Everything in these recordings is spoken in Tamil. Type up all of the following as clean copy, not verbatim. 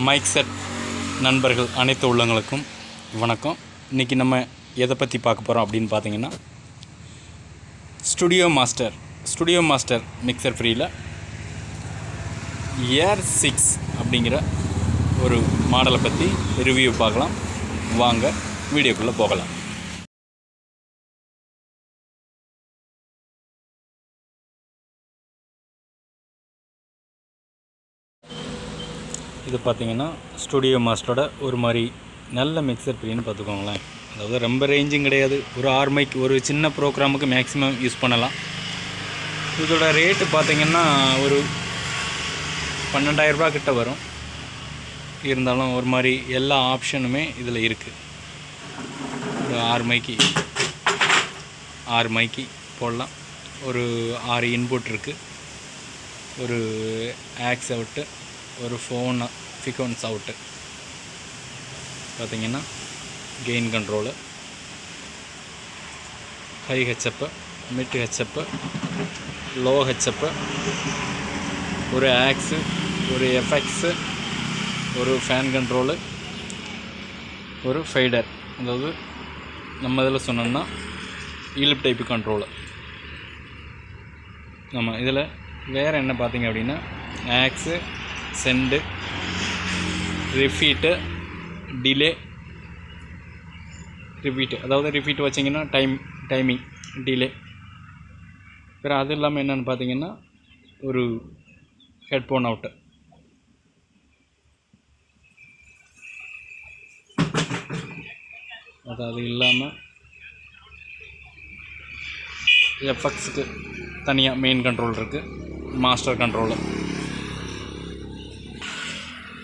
மைக் செட் நண்பர்கள் அனைத்து உள்ளங்களுக்கும் வணக்கம். இன்றைக்கி நம்ம எதை பற்றி பார்க்க போகிறோம் அப்படின்னு பார்த்தீங்கன்னா, ஸ்டுடியோ மாஸ்டர் மிக்சர் ஃப்ரீயில் ஏர் 6 அப்படிங்கிற ஒரு மாடலை பற்றி ரிவ்யூ பார்க்கலாம். வாங்க வீடியோக்குள்ளே போகலாம். இது பார்த்திங்கன்னா ஸ்டுடியோ மாஸ்டரோட ஒரு மாதிரி நல்ல மிக்சர் ஃப்ரீன்னு பார்த்துக்கோங்களேன். அதாவது ரொம்ப ரேஞ்சும் கிடையாது, ஒரு 6 மைக் ஒரு சின்ன ப்ரோக்ராமுக்கு மேக்ஸிமம் யூஸ் பண்ணலாம். இதோட ரேட்டு பார்த்திங்கன்னா ஒரு 12,000 ரூபா கிட்ட வரும். இருந்தாலும் ஒரு மாதிரி எல்லா ஆப்ஷனுமே இதில் இருக்குது. ஒரு 6 மைக்கு போடலாம். ஒரு 6 இன்புட் இருக்குது. ஒரு ஆக்ஸ் அவுட்டு, ஒரு ஃபோன் ஃபிகோன்ஸ் அவுட்டு பார்த்திங்கன்னா, கெயின் கண்ட்ரோலு, ஹை ஹெச்அப்பு, மிட் ஹெச்அப்பு, லோ ஹெச்அப்பு, ஒரு ஆக்ஸு, ஒரு எஃப்எக்ஸு, ஒரு ஃபேன் கண்ட்ரோலு, ஒரு ஃபைடர், அதாவது நம்ம இதில் சொன்னோம்னா ஈலிப் டைப்பு கண்ட்ரோலு. ஆமாம், இதில் வேறு என்ன பார்த்திங்க அப்படின்னா, aux, cent, repeat, delay, repeat, அதாவது ரிப்பீட் வச்சிங்கன்னா டைமிங் டிலே. வேறு அது இல்லாமல் என்னென்னு பார்த்தீங்கன்னா, ஒரு ஹெட்ஃபோன் அவுட்டு, அது இல்லாமல் எஃப்எக்ஸுக்கு தனியாக மெயின் கண்ட்ரோல் இருக்குது, மாஸ்டர் கண்ட்ரோலு.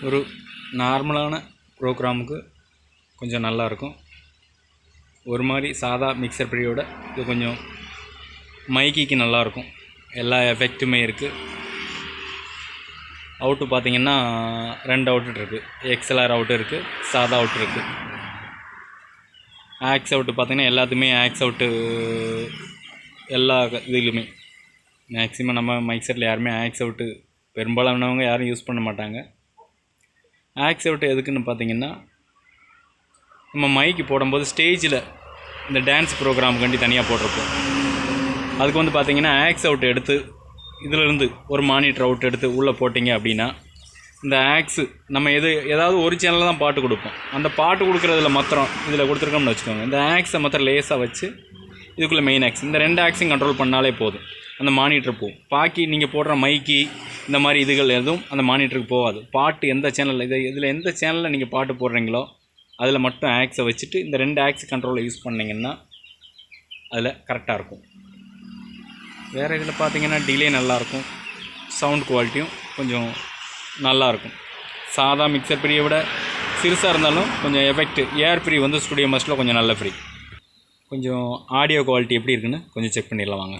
ஒரு நார்மலான ப்ரோக்ராமுக்கு கொஞ்சம் நல்லாயிருக்கும். ஒரு மாதிரி சாதா மிக்சர் ஃப்ரீயோட இது கொஞ்சம் மைக்கிக்கு நல்லாயிருக்கும். எல்லா எஃபெக்ட்டுமே இருக்குது. அவுட்டு பார்த்திங்கன்னா 2 அவுட்டு இருக்குது. XLR அவுட்டு இருக்குது, சாதா அவுட்டு இருக்குது. ஆக்ஸ் அவுட்டு பார்த்திங்கன்னா எல்லாத்துமே ஆக்ஸ் அவுட்டு, எல்லா இதுலையுமே மேக்ஸிமம் நம்ம மைக் செட்டில் யாருமே ஆக்ஸ் அவுட்டு பெரும்பாலானவங்க யாரும் யூஸ் பண்ண மாட்டாங்க. ஆக்ஸ் அவுட்டு எதுக்குன்னு பார்த்தீங்கன்னா, நம்ம மைக்கு போடும்போது ஸ்டேஜில் இந்த டான்ஸ் ப்ரோக்ராமுக்காண்டி தனியாக போட்டிருப்போம். அதுக்கு வந்து பார்த்திங்கன்னா, ஆக்ஸ் அவுட் எடுத்து இதிலேருந்து ஒரு மானிட்டர் அவுட் எடுத்து உள்ளே போட்டிங்க அப்படின்னா, இந்த ஆக்ஸு நம்ம ஏதாவது ஒரு சேனலில் தான் பாட்டு கொடுப்போம். அந்த பாட்டு கொடுக்குறதுல மாத்திரம் இதில் கொடுத்துருக்கோம்னு வச்சுக்கோங்க. இந்த ஆக்ஸை மாத்திரம் லேஸாக வச்சு இதுக்குள்ளே மெயின் ஆக்ஸ், இந்த 2 ஆக்ஸையும் கண்ட்ரோல் பண்ணாலே போதும், அந்த மானிட்டர் போகும். பாக்கி நீங்கள் போடுற மைக்கி இந்த மாதிரி இதுகள் எதுவும் அந்த மானிட்டருக்கு போகாது. பாட்டு எந்த சேனலில் இதில் எந்த சேனலில் நீங்கள் பாட்டு போடுறீங்களோ அதில் மட்டும் ஆக்ஸை வச்சுட்டு இந்த 2 ஆக்ஸ் கண்ட்ரோலை யூஸ் பண்ணிங்கன்னா அதில் கரெக்டாக இருக்கும். வேறு இதில் பார்த்தீங்கன்னா டிலே நல்லாயிருக்கும், சவுண்ட் குவாலிட்டியும் கொஞ்சம் நல்லாயிருக்கும். சாதா மிக்சர் ஃப்ரீயை விட சிறுசாக இருந்தாலும் கொஞ்சம் எஃபெக்ட் ஏர் ஃப்ரீ வந்து ஸ்டுடியோ மாஸ்டரில் கொஞ்சம் நல்ல ஃப்ரீ. கொஞ்சம் ஆடியோ குவாலிட்டி எப்படி இருக்குன்னு கொஞ்சம் செக் பண்ணிடலாம் வாங்க.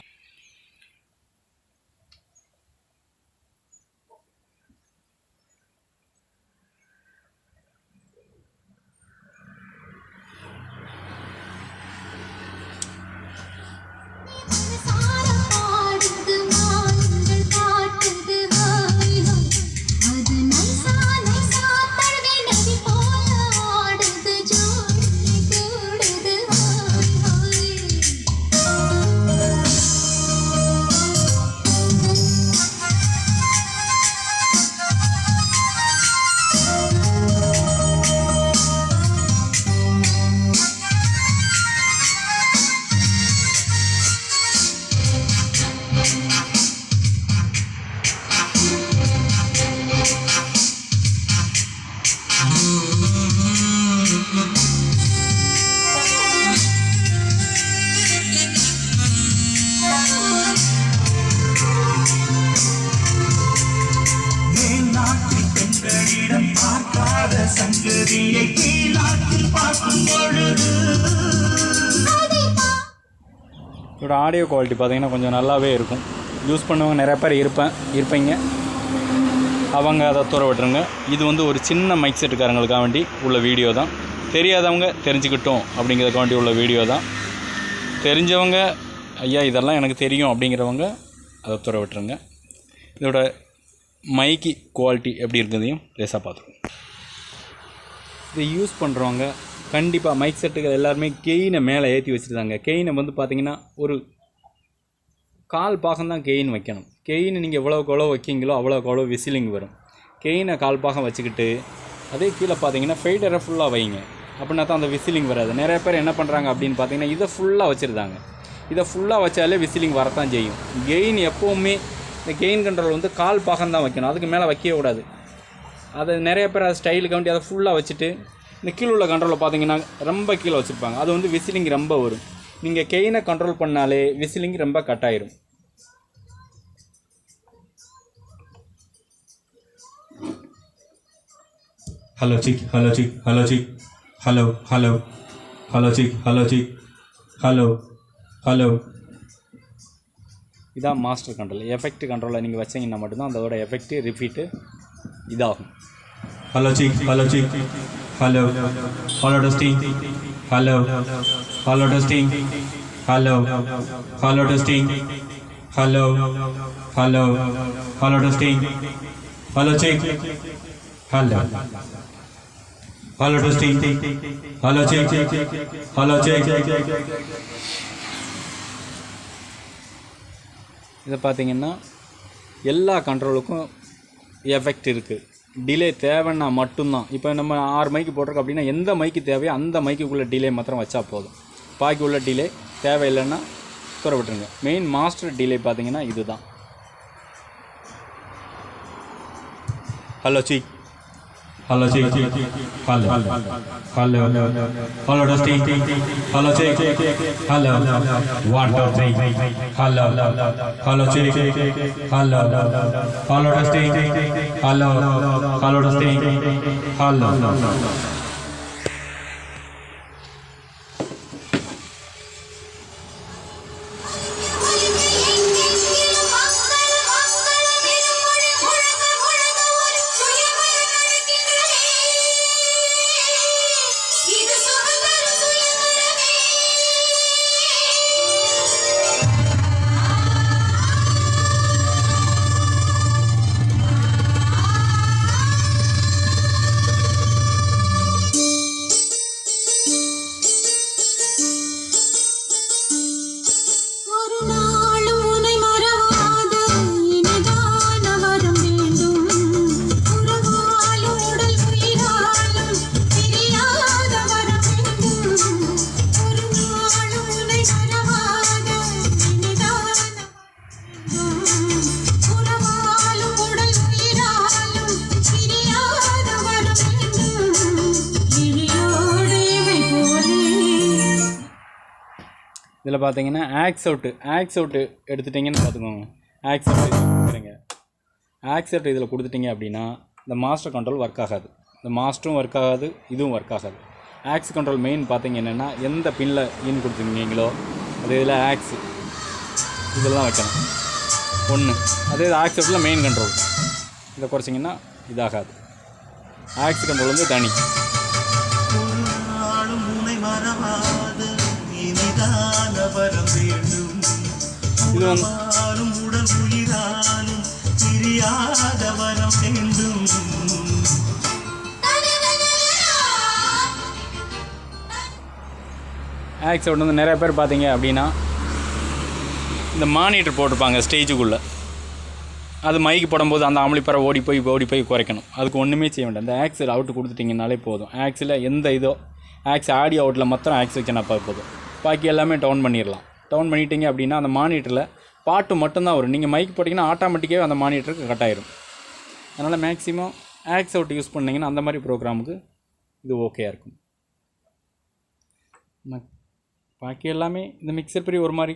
இதோட ஆடியோ குவாலிட்டி பார்த்திங்கன்னா கொஞ்சம் நல்லாவே இருக்கும். யூஸ் பண்ணவங்க நிறைய பேர் இருப்பீங்க, அவங்க அதை தூர விட்டுருங்க. இது வந்து ஒரு சின்ன மைக் செட்டுக்காரங்களுக்காக வேண்டி உள்ள வீடியோ தான். தெரியாதவங்க தெரிஞ்சுக்கிட்டோம் அப்படிங்கிறதுக்காக வேண்டி உள்ள வீடியோ தான். தெரிஞ்சவங்க ஐயா இதெல்லாம் எனக்கு தெரியும் அப்படிங்கிறவங்க அதை தூர விட்டுருங்க. இதோட மைக்கு குவாலிட்டி எப்படி இருக்குதையும் லேசாக பார்த்துருவோம். இதை யூஸ் பண்ணுறவங்க கண்டிப்பாக மைக் செட்டுக்கு எல்லாருமே கெயினை மேலே ஏற்றி வச்சுருந்தாங்க. கெயினை வந்து பார்த்திங்கன்னா ஒரு கால் பாகம் தான் கெயின் வைக்கணும். கெயின் நீங்கள் எவ்வளோக்கு எவ்வளோ வைக்கிங்களோ அவ்வளோக்கு எவ்வளோ விசிலிங் வரும். கெயினை கால் பாகம் வச்சுக்கிட்டு அதே கீழே பார்த்தீங்கன்னா ஃபெய்டரை ஃபுல்லாக வைங்க. அப்படின்னா தான் அந்த விசிலிங் வராது. நிறைய பேர் என்ன பண்ணுறாங்க அப்படின்னு பார்த்தீங்கன்னா இதை ஃபுல்லாக வச்சுருந்தாங்க. இதை ஃபுல்லாக வச்சாலே விசிலிங் வரத்தான் செய்யும். கெயின் எப்போவுமே இந்த கெயின் கண்ட்ரோல் வந்து கால் பாகம் தான் வைக்கணும், அதுக்கு மேலே வைக்கவே கூடாது. அதை நிறைய பேர் அதை ஸ்டைலுக்கு வேண்டி அதை ஃபுல்லாக வச்சுட்டு இந்த கீழே உள்ள கண்ட்ரோலில் பார்த்தீங்கன்னா ரொம்ப கீழே வச்சுருப்பாங்க. அது வந்து விசிலிங் ரொம்ப வரும். நீங்கள் கெயினை கண்ட்ரோல் பண்ணாலே விசிலிங் ரொம்ப கட் ஆயிரும். Hello chick, hello chick, hello chick, hello, hello, hello chick, hello chick, hello, hello. இதான் மாஸ்டர் கண்ட்ரோல். எஃபெக்ட் கண்ட்ரோலில் நீங்கள் வச்சிங்கன்னா மட்டும்தான் அதோட எஃபெக்ட்டு ரிப்பீட்டு இதாகும். Hello chick, hello chick, hello, hello testing, hello, hello testing, hello, hello testing, hello, hello, hello testing, hello chick, hello, hello testing, hello chick, hello chick. இதை பார்த்தீங்கன்னா எல்லா கண்ட்ரோலுக்கும் எஃபெக்ட் இருக்குது. டிலே தேவைன்னா மட்டும்தான். இப்போ நம்ம 6 மைக்கு போட்டிருக்கோம் அப்படின்னா எந்த மைக்கு தேவையோ அந்த மைக்குள்ளே டிலே மாத்திரம் வச்சா போதும். பாக்கி உள்ள டிலே தேவையில்லைன்னா குறை விட்டுருங்க. மெயின் மாஸ்டர் டிலே பார்த்தீங்கன்னா இதுதான். Hello chick, hello chick, hello, hello, hello testing, hello chick, hello, 1 2 3, hello, hello chick, hello, hello testing, hello, hello testing, hello. இதில் பார்த்தீங்கன்னா ஆக்ஸ் அவுட்டு எடுத்துட்டிங்கன்னு பார்த்துக்கோங்க. ஆக்ஸ் அவுட் கொடுக்குறீங்க. ஆக்ஸ் அவுட் இதில் கொடுத்துட்டிங்க அப்படின்னா இந்த மாஸ்டர் கண்ட்ரோல் ஒர்க் ஆகாது. இந்த மாஸ்டரும் ஒர்க் ஆகாது, இதுவும் ஒர்க் ஆகாது. ஆக்ஸ் கண்ட்ரோல் மெயின் பார்த்தீங்க என்னென்னா எந்த பின்னில் இன் கொடுத்துருக்கீங்களோ அது இதில் ஆக்ஸ் இதில் தான் வைக்கணும் ஒன்று. அதே ஆக்ஸ் அவுட்டில் மெயின் கண்ட்ரோல் இதை குறைச்சிங்கன்னா இதாகாது. ஆக்ஸ் கண்ட்ரோல் வந்து தனி. இது வந்து ஆக்ஸ் அவுட் வந்து நிறைய பேர் பார்த்தீங்க அப்படின்னா இந்த மானிட்டர் போட்டிருப்பாங்க ஸ்டேஜுக்குள்ளே. அது மைக்கு போடும்போது அந்த ஆம்பளிப்பறை ஓடி போய் குறைக்கணும். அதுக்கு ஒன்றுமே செய்ய வேண்டாம். இந்த ஆக்ஸ் அவுட்டு கொடுத்துட்டிங்கனாலே போதும். ஆக்ஸில் எந்த இதோ ஆக்ஸ் ஆடியோ அவுட்டில் மாத்திரம் ஆக்ஸ் வச்சுனா போதும். பாக்கி எல்லாமே டவுன் பண்ணிடலாம். டவுன் பண்ணிட்டீங்க அப்படின்னா அந்த மானிட்டரில் பாட்டு மட்டும்தான் வரும். நீங்கள் மைக் போட்டிங்கன்னா ஆட்டோமேட்டிக்காகவே அந்த மானிட்டருக்கு கட் ஆயிரும். அதனால் மேக்ஸிமம் ஆக்ஸ் அவுட் யூஸ் பண்ணிங்கன்னா அந்த மாதிரி ப்ரோக்ராமுக்கு இது ஓகேயாக இருக்கும். பாக்கி எல்லாமே இந்த மிக்சர் ப்ரீ ஒரு மாதிரி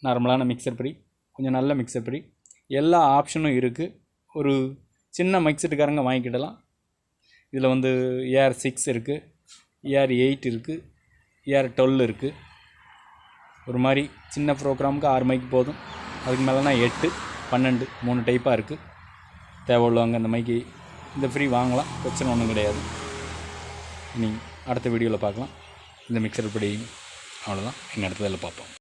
நார்மலான மிக்சர் ப்ரீ, கொஞ்சம் நல்ல மிக்சர் ப்ரீ, எல்லா ஆப்ஷனும் இருக்குது. ஒரு சின்ன மிக்சருக்காரங்க வாங்கிக்கிடலாம். இதில் வந்து AR6 இருக்குது, AR8 இருக்குது, AR12 இருக்குது. ஒரு மாதிரி சின்ன ப்ரோக்ராமுக்கு 6 மைக்கு போதும். அதுக்கு மேலேனா 8 12 3 டைப்பாக இருக்குது. தேவை உள்ளவங்க அந்த மைக்கு இந்த ஃப்ரீ வாங்கலாம், பிரச்சனை ஒன்றும் கிடையாது. இனி அடுத்த வீடியோவில் பார்க்கலாம். இந்த மிக்சர் படி அவ்வளோதான். இன்னும் அடுத்ததில் பார்ப்போம்.